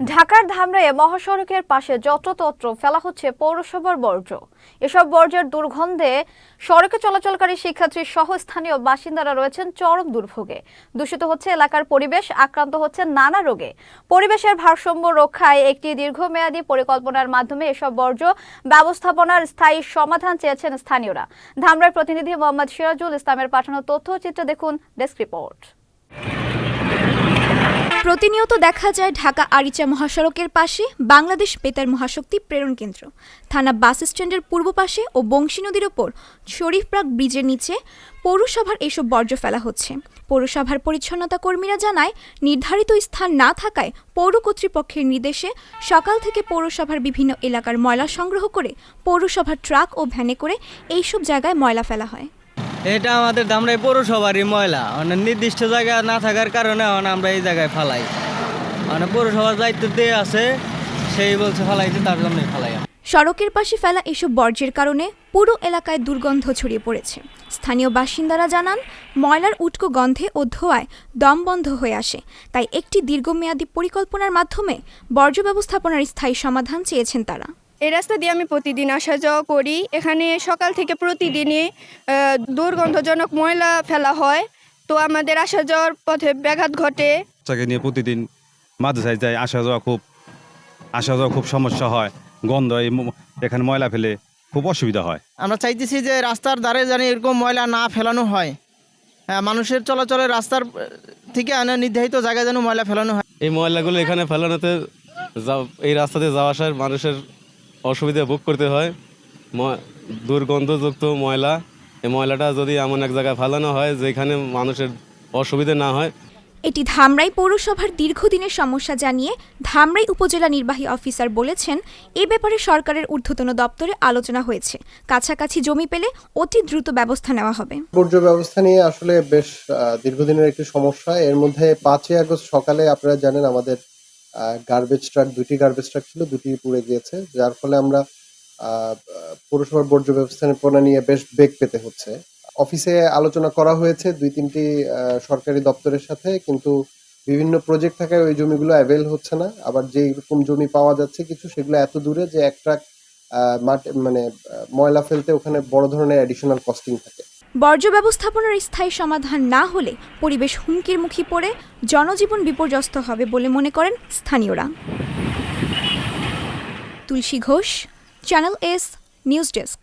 ঢাকার ধামরাইয়ে মহাসড়কের পাশে যত্রতত্র ফেলা হচ্ছে পৌরসভার বর্জ্য। এসব বর্জ্যের দুর্গন্ধে সড়কে চলাচলকারী শিক্ষার্থী সহ স্থানীয় বাসিন্দারা রয়েছেন চরম দুর্ভোগে। দূষিত হচ্ছে এলাকার পরিবেশ, আক্রান্ত হচ্ছে নানা রোগে। পরিবেশের ভারসাম্য রক্ষায় একটি দীর্ঘমেয়াদী পরিকল্পনার মাধ্যমে এসব বর্জ্য ব্যবস্থাপনার স্থায়ী সমাধান চেয়েছেন স্থানীয়রা। ধামরাই প্রতিনিধি মোহাম্মদ সিরাজুল ইসলামের পাঠানো তথ্যচিত্রে দেখুন ডেস্ক রিপোর্ট। প্রতিনিয়ত দেখা যায় ঢাকা আরিচা মহাসড়কের পাশে বাংলাদেশ বেতার মহাশক্তি প্রেরণ কেন্দ্র, থানা বাস স্ট্যান্ডের পূর্ব পাশে ও বংশী নদীর ওপর শরীফপ্রাগ ব্রিজের নিচে পৌরসভার এসব বর্জ্য ফেলা হচ্ছে। পৌরসভার পরিচ্ছন্নতা কর্মীরা জানায়, নির্ধারিত স্থান না থাকায় পৌর কর্তৃপক্ষের নির্দেশে সকাল থেকে পৌরসভার বিভিন্ন এলাকার ময়লা সংগ্রহ করে পৌরসভার ট্রাক ও ভ্যানে করে এইসব জায়গায় ময়লা ফেলা হয়। এটা আমাদের ধামরাই পৌরসভারই ময়লা, নির্দিষ্ট জায়গা না থাকার কারণে আমরা এই জায়গায় ফালাই। পৌরসভার দায়িত্ব দিয়ে আছে, সেই বলছে ফালাইতে, তার জন্যই ফালাই। সড়কের পাশে ফেলা এসব বর্জ্যের কারণে পুরো এলাকায় দুর্গন্ধ ছড়িয়ে পড়েছে। স্থানীয় বাসিন্দারা জানান, ময়লার উটকো গন্ধে ও ধোঁয়ায় দম বন্ধ হয়ে আসে। তাই একটি দীর্ঘমেয়াদী পরিকল্পনার মাধ্যমে বর্জ্য ব্যবস্থাপনার স্থায়ী সমাধান চেয়েছেন তারা। এই রাস্তা দিয়ে আমি প্রতিদিন আসা যাওয়া করি। এখানে সকাল থেকে প্রতিদিনই দুর্গন্ধজনক ময়লা ফেলা হয়, তো আমাদের আসা যাওয়ার পথে ব্যাঘাত ঘটে। বাচ্চাকে নিয়ে প্রতিদিন মাদ্রাসায় যায়, আসা যাওয়া খুব সমস্যা হয়। গন্ধ, এখানে ময়লা ফেলে খুব অসুবিধা হয়। আমরা চাইতেছি যে রাস্তার ধারে যেন এরকম ময়লা না ফেলানো হয়। মানুষের চলাচলের রাস্তার থেকে নির্ধারিত জায়গায় যেন ময়লা ফেলানো হয়। এই ময়লাগুলো এখানে ফেলানোতে এই রাস্তাতে যাওয়া আসার মানুষের অসুবিধা ভোগ করতে হয়। দুর্গন্ধযুক্ত ময়লা, এই ময়লাটা যদি এমন এক জায়গায় ফেলানো হয় যেখানে মানুষের অসুবিধা না হয়। এটি ধামরাই পৌরসভার দীর্ঘদিনের সমস্যা জানিয়ে ধামরাই উপজেলা নির্বাহী অফিসার বলেছেন, এ ব্যাপারে সরকারের ঊর্ধ্বতন দপ্তরে আলোচনা হয়েছে। কাছাকাছি জমি পেলে অতি দ্রুত ব্যবস্থা নেওয়া হবে। বর্জ্য ব্যবস্থা নিয়ে আসলে বেশ দীর্ঘদিনের একটি সমস্যা। এর মধ্যে 5ই আগস্ট সকালে আপনারা জানেন আমাদের দুটি গার্বেজ ট্রাক ছিল, দুটি পুড়ে গিয়েছে, যার ফলে আমরা পৌরসভার বর্জ্য ব্যবস্থাপনা নিয়ে বেশ বেগ পেতে হচ্ছে। অফিসে আলোচনা করা হয়েছে 2-3টি সরকারি দপ্তরের সাথে, কিন্তু বিভিন্ন প্রজেক্ট থাকায় ওই জমিগুলো অ্যাভেল হচ্ছে না। আবার যেই রকম জমি পাওয়া যাচ্ছে কিছু, সেগুলো এত দূরে যে এক ট্রাক ময়লা ফেলতে ওখানে বড় ধরনের অ্যাডিশনাল কস্টিং থাকে। বর্জ্য ব্যবস্থাপনার স্থায়ী সমাধান না হলে পরিবেশ হুমকির মুখে পড়ে জনজীবন বিপর্যস্ত হবে বলে মনে করেন স্থানীয়রা। Tulsi Ghosh, channel S news desk.